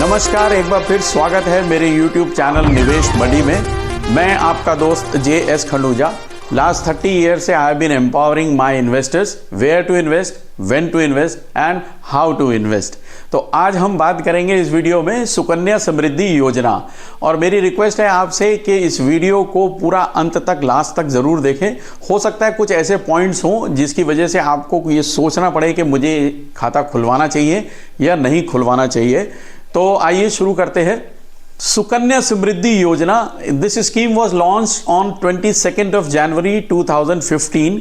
नमस्कार, एक बार फिर स्वागत है मेरे YouTube चैनल निवेश बडी में। मैं आपका दोस्त JS खंडूजा। लास्ट 30 ईयर्स से I have been empowering my investors where to invest, when to invest and how to invest. तो आज हम बात करेंगे इस वीडियो में सुकन्या समृद्धि योजना, और मेरी रिक्वेस्ट है आपसे कि इस वीडियो को पूरा अंत तक, लास्ट तक ज़रूर देखें। हो सकता है कुछ ऐसे पॉइंट्स हों जिसकी वजह से आपको ये सोचना पड़े कि मुझे खाता खुलवाना चाहिए या नहीं खुलवाना चाहिए। तो आइए शुरू करते हैं। Sukanya Samriddhi Yojana, this scheme was launched on 22 of January 2015।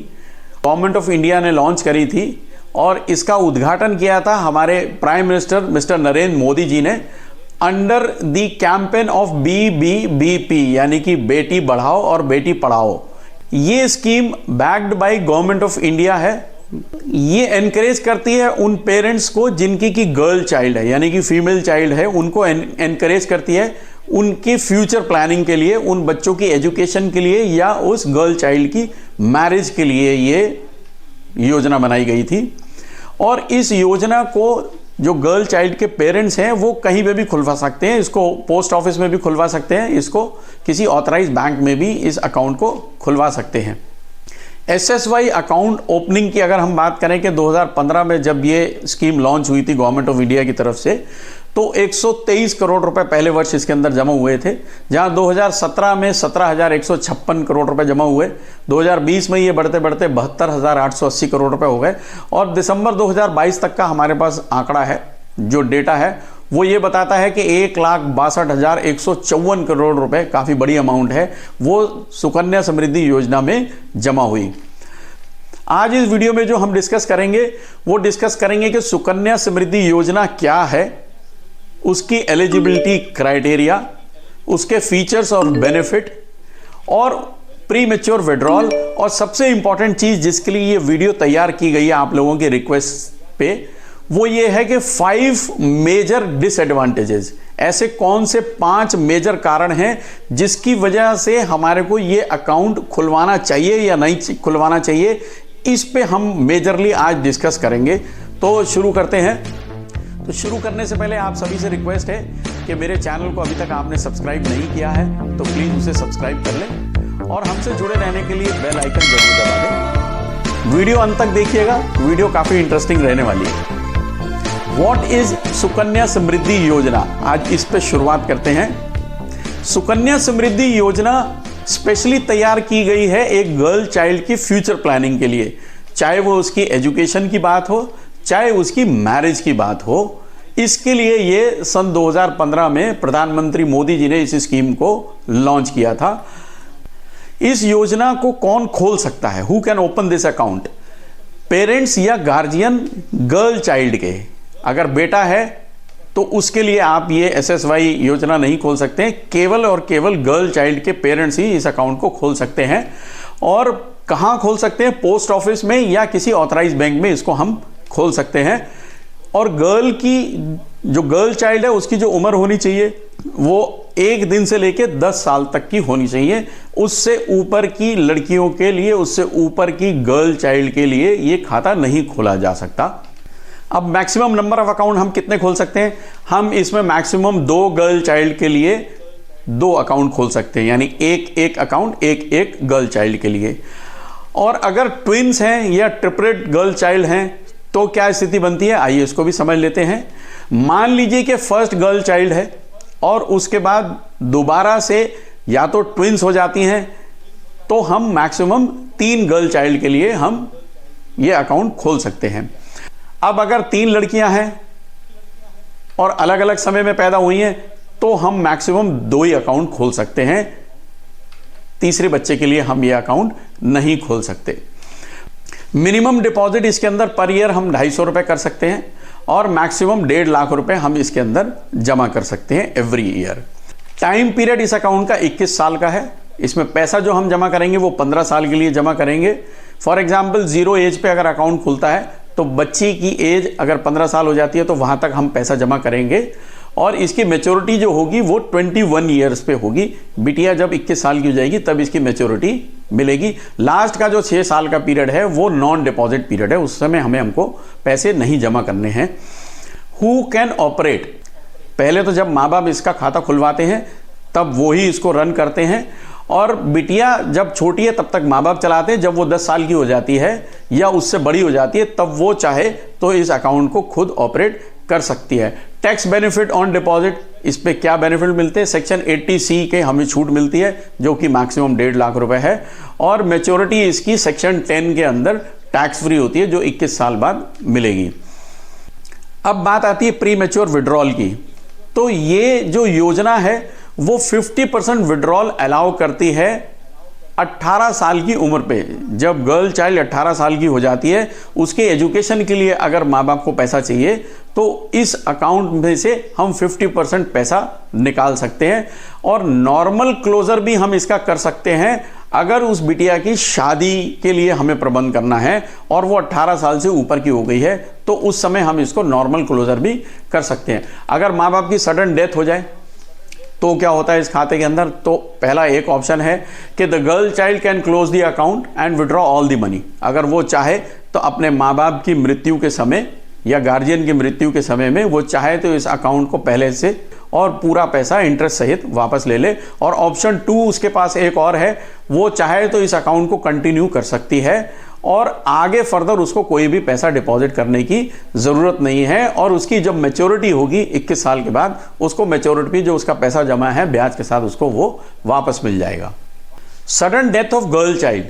Government of India ने लॉन्च करी थी और इसका उद्घाटन किया था हमारे prime minister mister Narendra Modi ji ने under the campaign of BBBP, यानी कि बेटी बढ़ाओ और बेटी पढ़ाओ। ये scheme backed by government of India है। ये एनकरेज करती है उन पेरेंट्स को जिनकी की गर्ल चाइल्ड है, यानी कि फीमेल चाइल्ड है, उनको एनकरेज करती है उनके फ्यूचर प्लानिंग के लिए, उन बच्चों की एजुकेशन के लिए या उस गर्ल चाइल्ड की मैरिज के लिए ये योजना बनाई गई थी। और इस योजना को जो गर्ल चाइल्ड के पेरेंट्स हैं वो कहीं पे भी खुलवा सकते हैं। इसको पोस्ट ऑफिस में भी खुलवा सकते हैं, इसको किसी ऑथराइज बैंक में भी इस अकाउंट को खुलवा सकते हैं। SSY अकाउंट ओपनिंग की अगर हम बात करें कि 2015 में जब ये स्कीम लॉन्च हुई थी गवर्नमेंट ऑफ इंडिया की तरफ से, तो 123 करोड़ रुपए पहले वर्ष इसके अंदर जमा हुए थे, जहां 2017 में 17,156 करोड़ रुपए जमा हुए। 2020 में ये बढ़ते बढ़ते 72,880 करोड़ रुपए हो गए, और दिसंबर 2022 तक का हमारे पास आंकड़ा है, जो डेटा है वो ये बताता है कि 1,62,154 करोड़ रुपए, काफ़ी बड़ी अमाउंट है, वो सुकन्या समृद्धि योजना में जमा हुई। आज इस वीडियो में जो हम डिस्कस करेंगे वो डिस्कस करेंगे कि सुकन्या समृद्धि योजना क्या है, उसकी एलिजिबिलिटी क्राइटेरिया, उसके फीचर्स और बेनिफिट, और प्री मैच्योर विड्रॉल, और सबसे इंपॉर्टेंट चीज़ जिसके लिए ये वीडियो तैयार की गई है आप लोगों के रिक्वेस्ट पे, वो ये है कि 5 मेजर डिसएडवांटेजेस, ऐसे कौन से 5 मेजर कारण हैं जिसकी वजह से हमारे को ये अकाउंट खुलवाना चाहिए या नहीं खुलवाना चाहिए, इस पे हम मेजरली आज डिस्कस करेंगे। तो शुरू करते हैं। तो शुरू करने से पहले आप सभी से रिक्वेस्ट है कि मेरे चैनल को अभी तक आपने सब्सक्राइब नहीं किया है तो प्लीज उसे सब्सक्राइब कर लें, और हमसे जुड़े रहने के लिए बेल आइकन जरूर दबा दें। वीडियो अंत तक देखिएगा, वीडियो काफी इंटरेस्टिंग रहने वाली है। What is सुकन्या समृद्धि योजना, आज इस पे शुरुआत करते हैं। सुकन्या समृद्धि योजना स्पेशली तैयार की गई है एक गर्ल चाइल्ड की फ्यूचर प्लानिंग के लिए, चाहे वो उसकी एजुकेशन की बात हो, चाहे उसकी मैरिज की बात हो। इसके लिए ये सन 2015 में प्रधानमंत्री मोदी जी ने इस स्कीम को लॉन्च किया था। इस योजना को कौन खोल सकता है, who can open this account? Parents या गार्जियन गर्ल चाइल्ड के, अगर बेटा है तो उसके लिए आप ये SSY योजना नहीं खोल सकते हैं, केवल और केवल गर्ल चाइल्ड के पेरेंट्स ही इस अकाउंट को खोल सकते हैं। और कहाँ खोल सकते हैं? पोस्ट ऑफिस में या किसी ऑथराइज बैंक में इसको हम खोल सकते हैं। और गर्ल की, जो गर्ल चाइल्ड है उसकी जो उम्र होनी चाहिए वो 1 दिन से लेकर 10 साल तक की होनी चाहिए। उससे ऊपर की लड़कियों के लिए, उससे ऊपर की गर्ल चाइल्ड के लिए ये खाता नहीं खोला जा सकता। अब मैक्सिमम नंबर ऑफ अकाउंट हम कितने खोल सकते हैं? हम इसमें मैक्सिमम 2 गर्ल चाइल्ड के लिए 2 अकाउंट खोल सकते हैं, यानी एक अकाउंट एक गर्ल चाइल्ड के लिए। और अगर ट्विन्स हैं या ट्रिपलेट गर्ल चाइल्ड हैं तो क्या स्थिति बनती है, आइए इसको भी समझ लेते हैं। मान लीजिए कि फर्स्ट गर्ल चाइल्ड है और उसके बाद दोबारा से या तो ट्विन्स हो जाती हैं, तो हम मैक्सिमम 3 गर्ल चाइल्ड के लिए हम ये अकाउंट खोल सकते हैं। अब अगर 3 लड़कियां हैं और अलग अलग समय में पैदा हुई हैं तो हम मैक्सिमम 2 ही अकाउंट खोल सकते हैं, तीसरे बच्चे के लिए हम ये अकाउंट नहीं खोल सकते। मिनिमम डिपॉजिट इसके अंदर पर ईयर हम 250 रुपए कर सकते हैं, और मैक्सिमम 1.5 लाख रुपए हम इसके अंदर जमा कर सकते हैं एवरी ईयर। टाइम पीरियड इस अकाउंट का 21 साल का है। इसमें पैसा जो हम जमा करेंगे वो 15 साल के लिए जमा करेंगे। फॉर एग्जाम्पल 0 एज पे अगर अकाउंट खुलता है तो बच्ची की एज अगर 15 साल हो जाती है तो वहां तक हम पैसा जमा करेंगे, और इसकी मैच्योरिटी जो होगी वो 21 ईयर्स पे होगी। बिटिया जब 21 साल की हो जाएगी तब इसकी मैच्योरिटी मिलेगी। लास्ट का जो 6 साल का पीरियड है वो नॉन डिपॉजिट पीरियड है, उस समय हमको पैसे नहीं जमा करने हैं। Who can operate? पहले तो जब माँ बाप इसका खाता खुलवाते हैं तब वो ही इसको रन करते हैं, और बिटिया जब छोटी है तब तक माँ बाप चलाते हैं। जब वो 10 साल की हो जाती है या उससे बड़ी हो जाती है तब वो चाहे तो इस अकाउंट को खुद ऑपरेट कर सकती है। टैक्स बेनिफिट ऑन डिपॉजिट, इस पे क्या बेनिफिट मिलते हैं? सेक्शन 80C के हमें छूट मिलती है जो कि मैक्सिमम 1.5 लाख रुपए है, और मेच्योरिटी इसकी सेक्शन 10 के अंदर टैक्स फ्री होती है जो 21 साल बाद मिलेगी। अब बात आती है प्री मैच्योर विड्रॉल की। तो ये जो योजना है वो 50% विड्रॉल अलाउ करती है 18 साल की उम्र पे। जब गर्ल चाइल्ड 18 साल की हो जाती है, उसके एजुकेशन के लिए अगर माँ बाप को पैसा चाहिए तो इस अकाउंट में से हम 50% पैसा निकाल सकते हैं। और नॉर्मल क्लोजर भी हम इसका कर सकते हैं अगर उस बिटिया की शादी के लिए हमें प्रबंध करना है और वो 18 साल से ऊपर की हो गई है, तो उस समय हम इसको नॉर्मल क्लोजर भी कर सकते हैं। अगर माँ बाप की सडन डेथ हो जाए तो क्या होता है इस खाते के अंदर? तो पहला एक ऑप्शन है कि the girl child can close the account and withdraw all the money. अगर वो चाहे तो अपने माँ बाप की मृत्यु के समय या गार्जियन की मृत्यु के समय में वो चाहे तो इस अकाउंट को पहले से और पूरा पैसा इंटरेस्ट सहित वापस ले ले। और ऑप्शन 2 उसके पास एक और है, वो चाहे तो इस अकाउंट को कंटिन्यू कर सकती है और आगे फर्दर उसको कोई भी पैसा डिपॉजिट करने की ज़रूरत नहीं है, और उसकी जब मैच्योरिटी होगी 21 साल के बाद, उसको मैच्योरिटी जो उसका पैसा जमा है ब्याज के साथ उसको वो वापस मिल जाएगा। Sudden death of girl child,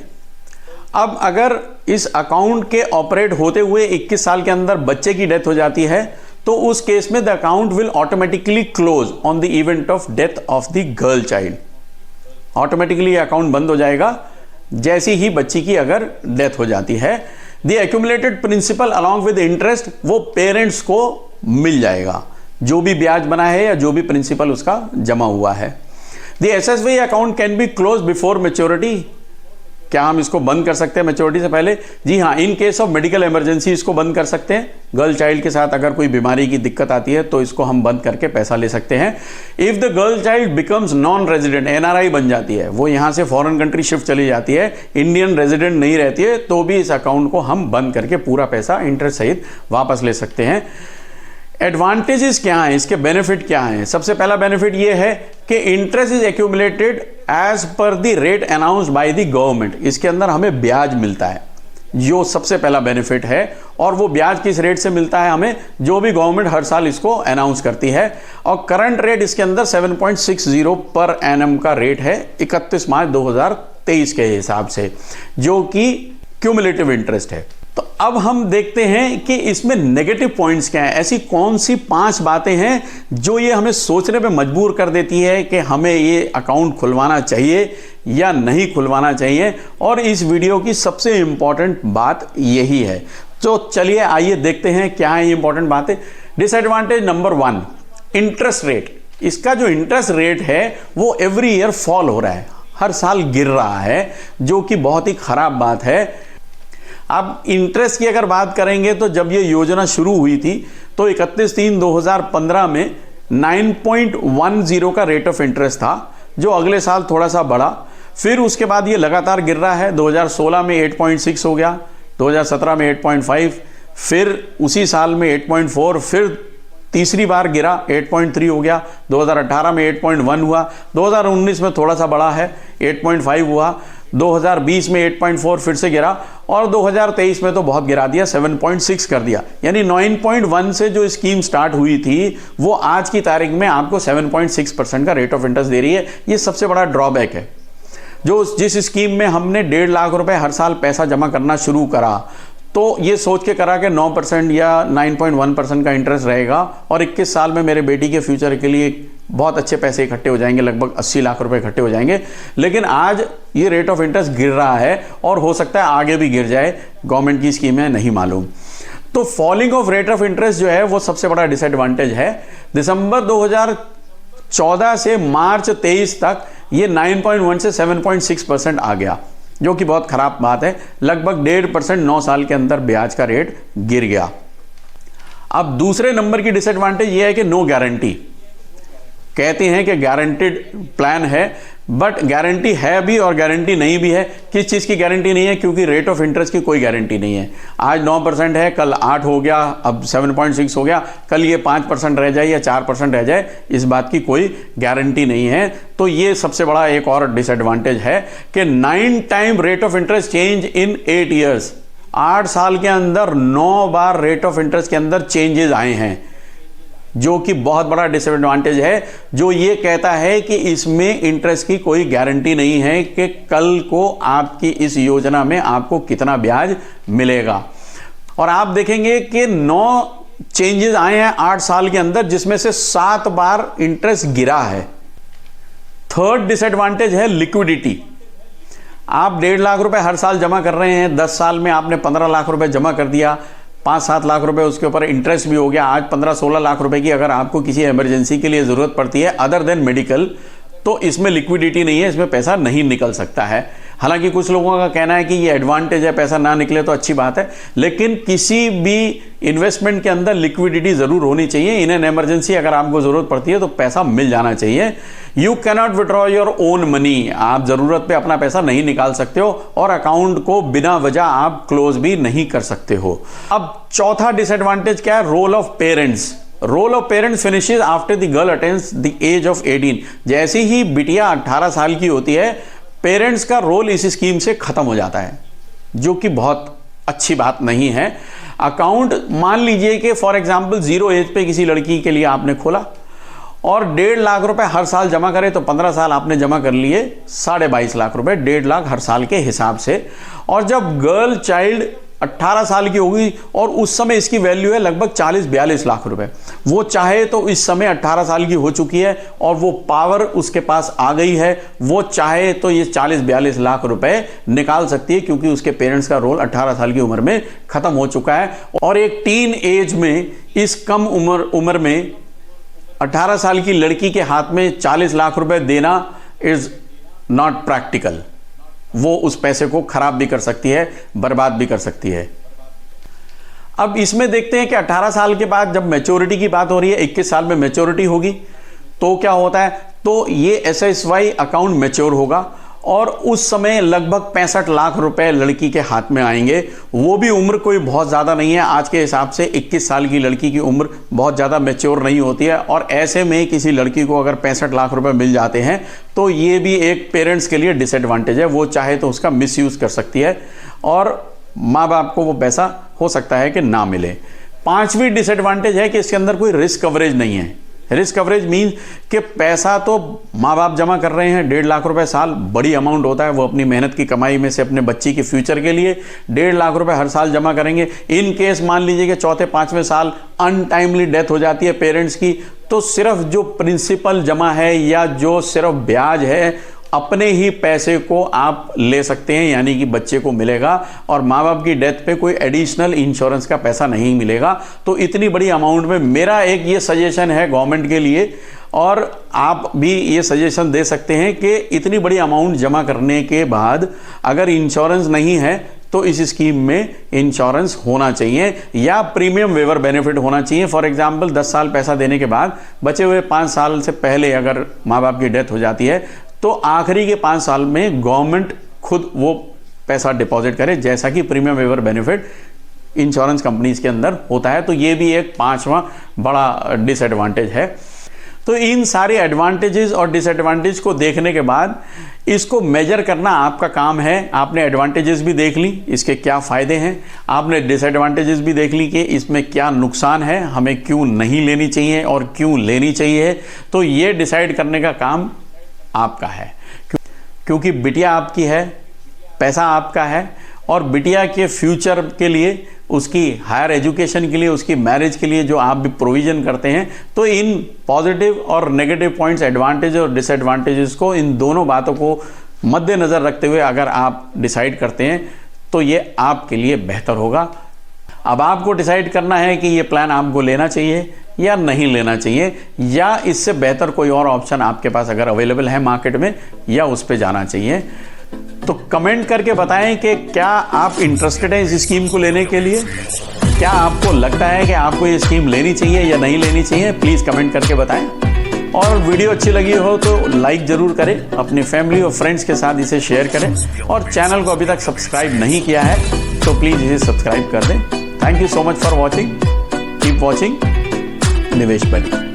अब अगर इस अकाउंट के ऑपरेट होते हुए 21 साल के अंदर बच्चे की डेथ हो जाती है तो उस केस में the account will automatically close on the event of death of the girl child. Automatically account बंद हो जाएगा जैसी ही बच्ची की अगर डेथ हो जाती है। The accumulated principal along with interest वो पेरेंट्स को मिल जाएगा, जो भी ब्याज बना है या जो भी प्रिंसिपल उसका जमा हुआ है। The SSV account can be close before maturity, क्या हम इसको बंद कर सकते हैं मैच्योरिटी से पहले? जी हाँ, in case of medical emergency इसको बंद कर सकते हैं। गर्ल चाइल्ड के साथ अगर कोई बीमारी की दिक्कत आती है तो इसको हम बंद करके पैसा ले सकते हैं। If the girl child becomes non resident, NRI बन जाती है, वो यहाँ से फॉरेन कंट्री शिफ्ट चली जाती है, इंडियन रेजिडेंट नहीं रहती है, तो भी इस अकाउंट को हम बंद करके पूरा पैसा इंटरेस्ट सहित वापस ले सकते हैं। एडवांटेजेस क्या हैं, इसके बेनिफिट क्या हैं? सबसे पहला बेनिफिट ये है कि interest is accumulated as per the rate announced by the government. इसके अंदर हमें ब्याज मिलता है, जो सबसे पहला बेनिफिट है, और वो ब्याज किस रेट से मिलता है हमें? जो भी गवर्नमेंट हर साल इसको अनाउंस करती है। और करंट रेट इसके अंदर 7.60 पर एनम का रेट है 31 मार्च 2023 के हिसाब से, जो कि क्यूमुलेटिव इंटरेस्ट है। तो अब हम देखते हैं कि इसमें नेगेटिव पॉइंट्स क्या हैं। ऐसी कौन सी 5 बातें हैं जो ये हमें सोचने पे मजबूर कर देती है कि हमें ये अकाउंट खुलवाना चाहिए या नहीं खुलवाना चाहिए, और इस वीडियो की सबसे इंपॉर्टेंट बात यही है। तो चलिए आइए देखते हैं क्या है ये इंपॉर्टेंट बातें। Disadvantage number 1, interest rate. इसका जो इंटरेस्ट रेट है वो एवरी ईयर फॉल हो रहा है, हर साल गिर रहा है, जो कि बहुत ही खराब बात है। अब इंटरेस्ट की अगर बात करेंगे तो जब ये योजना शुरू हुई थी तो 31/3/2015 में 9.10 का रेट ऑफ इंटरेस्ट था, जो अगले साल थोड़ा सा बढ़ा, फिर उसके बाद ये लगातार गिर रहा है। 2016 में 8.6 हो गया, 2017 में 8.5, फिर उसी साल में 8.4, फिर तीसरी बार गिरा 8.3 हो गया, 2018 में 8.1 हुआ, 2019 में थोड़ा सा बढ़ा है 8.5 हुआ, 2020 में 8.4 फिर से गिरा, और 2023 में तो बहुत गिरा दिया, 7.6 कर दिया। यानी 9.1 से जो स्कीम स्टार्ट हुई थी वो आज की तारीख में आपको 7.6% का रेट ऑफ इंटरेस्ट दे रही है। ये सबसे बड़ा ड्रॉबैक है। जो जिस स्कीम में हमने 1.5 लाख रुपए हर साल पैसा जमा करना शुरू करा, तो ये सोच के करा कि 9% या 9.1% का इंटरेस्ट रहेगा और 21 साल में मेरे बेटी के फ्यूचर के लिए बहुत अच्छे पैसे इकट्ठे हो जाएंगे, लगभग 80 लाख रुपए इकट्ठे हो जाएंगे। लेकिन आज ये रेट ऑफ इंटरेस्ट गिर रहा है और हो सकता है आगे भी गिर जाए, गवर्नमेंट की स्कीम है, नहीं मालूम। तो falling of rate of interest जो है वो सबसे बड़ा डिसएडवांटेज है। दिसंबर 2014 से मार्च 23 तक ये 9.1 से 7.6% आ गया, जो कि बहुत खराब बात है। लगभग 1.5% 9 साल के अंदर ब्याज का रेट गिर गया। अब दूसरे नंबर की डिसएडवांटेज ये है कि नो गारंटी। कहते हैं कि गारंटेड प्लान है, बट गारंटी है भी और गारंटी नहीं भी है। किस चीज़ की गारंटी नहीं है? क्योंकि रेट ऑफ इंटरेस्ट की कोई गारंटी नहीं है। आज 9% है, कल 8 हो गया, अब 7.6 हो गया, कल ये 5% रह जाए या 4% रह जाए, इस बात की कोई गारंटी नहीं है। तो ये सबसे बड़ा एक और डिसएडवांटेज है कि 9 time rate of interest change in 8 years. 8 साल के अंदर 9 बार रेट ऑफ इंटरेस्ट के अंदर चेंजेस आए हैं, जो कि बहुत बड़ा डिसएडवांटेज है, जो ये कहता है कि इसमें इंटरेस्ट की कोई गारंटी नहीं है कि कल को आपकी इस योजना में आपको कितना ब्याज मिलेगा। और आप देखेंगे कि 9 चेंजेस आए हैं 8 साल के अंदर, जिसमें से 7 बार इंटरेस्ट गिरा है। थर्ड डिसएडवांटेज है लिक्विडिटी। आप 1.5 लाख रुपए हर साल जमा कर रहे हैं, 10 साल में आपने 15 लाख रुपए जमा कर दिया, 5-7 लाख रुपए उसके ऊपर इंटरेस्ट भी हो गया। आज 15-16 लाख रुपए की अगर आपको किसी इमरजेंसी के लिए ज़रूरत पड़ती है अदर देन मेडिकल, तो इसमें लिक्विडिटी नहीं है, इसमें पैसा नहीं निकल सकता है। हालांकि कुछ लोगों का कहना है कि ये एडवांटेज है, पैसा ना निकले तो अच्छी बात है, लेकिन किसी भी इन्वेस्टमेंट के अंदर लिक्विडिटी ज़रूर होनी चाहिए। इन एन इमरजेंसी अगर आपको ज़रूरत पड़ती है तो पैसा मिल जाना चाहिए। You cannot withdraw your own money, आप ज़रूरत पे अपना पैसा नहीं निकाल सकते हो और अकाउंट को बिना वजह आप क्लोज भी नहीं कर सकते हो। अब चौथा डिसएडवांटेज क्या है? Role of parents. Role of parents finishes after the girl attains the age of 18। जैसे ही बिटिया 18 साल की होती है, पेरेंट्स का रोल इस स्कीम से खत्म हो जाता है, जो कि बहुत अच्छी बात नहीं है। अकाउंट मान लीजिए कि फॉर एग्जांपल 0 एज पे किसी लड़की के लिए आपने खोला और 1.5 लाख रुपए हर साल जमा करें, तो 15 साल आपने जमा कर लिए 22.5 लाख रुपए, 1.5 लाख हर साल के हिसाब से। और जब गर्ल चाइल्ड 18 साल की होगी और उस समय इसकी वैल्यू है लगभग 40-42 लाख रुपए, वो चाहे तो इस समय 18 साल की हो चुकी है और वो पावर उसके पास आ गई है, वो चाहे तो ये 40-42 लाख रुपए निकाल सकती है, क्योंकि उसके पेरेंट्स का रोल 18 साल की उम्र में खत्म हो चुका है। और एक टीन एज में, इस कम उम्र में 18 साल की लड़की के हाथ में 40 लाख रुपए देना इज नॉट प्रैक्टिकल। वो उस पैसे को खराब भी कर सकती है, बर्बाद भी कर सकती है। अब इसमें देखते हैं कि 18 साल के बाद जब मैच्योरिटी की बात हो रही है, 21 साल में मैच्योरिटी होगी, तो क्या होता है? तो ये SSY अकाउंट मैच्योर होगा और उस समय लगभग 65 लाख रुपए लड़की के हाथ में आएंगे। वो भी उम्र कोई बहुत ज़्यादा नहीं है, आज के हिसाब से 21 साल की लड़की की उम्र बहुत ज़्यादा मैच्योर नहीं होती है। और ऐसे में किसी लड़की को अगर 65 लाख रुपए मिल जाते हैं तो ये भी एक पेरेंट्स के लिए डिसएडवांटेज है। वो चाहे तो उसका मिसयूज़ कर सकती है और माँ बाप को वो पैसा हो सकता है कि ना मिले। 5वीं डिसएडवांटेज है कि इसके अंदर कोई रिस्क कवरेज नहीं है। रिस्क कवरेज मीन्स कि पैसा तो माँ बाप जमा कर रहे हैं, 1.5 लाख रुपए साल बड़ी अमाउंट होता है। वो अपनी मेहनत की कमाई में से अपने बच्ची के फ्यूचर के लिए 1.5 लाख रुपए हर साल जमा करेंगे। इन केस मान लीजिए कि 4-5वें साल अनटाइमली डेथ हो जाती है पेरेंट्स की, तो सिर्फ जो प्रिंसिपल जमा है या जो सिर्फ ब्याज है, अपने ही पैसे को आप ले सकते हैं, यानी कि बच्चे को मिलेगा और माँ बाप की डेथ पे कोई एडिशनल इंश्योरेंस का पैसा नहीं मिलेगा। तो इतनी बड़ी अमाउंट में मेरा एक ये सजेशन है गवर्नमेंट के लिए, और आप भी ये सजेशन दे सकते हैं कि इतनी बड़ी अमाउंट जमा करने के बाद अगर इंश्योरेंस नहीं है तो इस स्कीम में इंश्योरेंस होना चाहिए या प्रीमियम वेवर बेनिफिट होना चाहिए। फॉर एग्जांपल 10 साल पैसा देने के बाद बचे हुए 5 साल से पहले अगर माँ बाप की डेथ हो जाती है तो आखिरी के 5 साल में गवर्नमेंट खुद वो पैसा डिपॉजिट करे, जैसा कि premium waiver benefit insurance companies के अंदर होता है। तो ये भी एक 5वां बड़ा डिसएडवांटेज है। तो इन सारे एडवांटेजेस और डिसएडवांटेज को देखने के बाद इसको मेजर करना आपका काम है। आपने एडवांटेजेस भी देख ली, इसके क्या फ़ायदे हैं, आपने डिसएडवांटेजेस भी देख ली कि इसमें क्या नुकसान है, हमें क्यों नहीं लेनी चाहिए और क्यों लेनी चाहिए। तो ये डिसाइड करने का काम आपका है, क्योंकि बिटिया आपकी है, पैसा आपका है और बिटिया के फ्यूचर के लिए, उसकी हायर एजुकेशन के लिए, उसकी मैरिज के लिए जो आप भी प्रोविज़न करते हैं, तो इन पॉजिटिव और नेगेटिव पॉइंट्स, एडवांटेज और डिसएडवांटेजेस को, इन दोनों बातों को मद्देनज़र रखते हुए अगर आप डिसाइड करते हैं तो ये आपके लिए बेहतर होगा। अब आपको डिसाइड करना है कि ये प्लान आपको लेना चाहिए या नहीं लेना चाहिए, या इससे बेहतर कोई और ऑप्शन आपके पास अगर अवेलेबल है मार्केट में, या उस पर जाना चाहिए। तो कमेंट करके बताएं कि क्या आप इंटरेस्टेड हैं इस स्कीम को लेने के लिए, क्या आपको लगता है कि आपको ये स्कीम लेनी चाहिए या नहीं लेनी चाहिए। प्लीज़ कमेंट करके बताएं। और वीडियो अच्छी लगी हो तो लाइक जरूर करें, अपनी फैमिली और फ्रेंड्स के साथ इसे शेयर करें, और चैनल को अभी तक सब्सक्राइब नहीं किया है तो प्लीज़ इसे सब्सक्राइब कर दें। Thank you so much for watching. Keep watching निवेश बनी।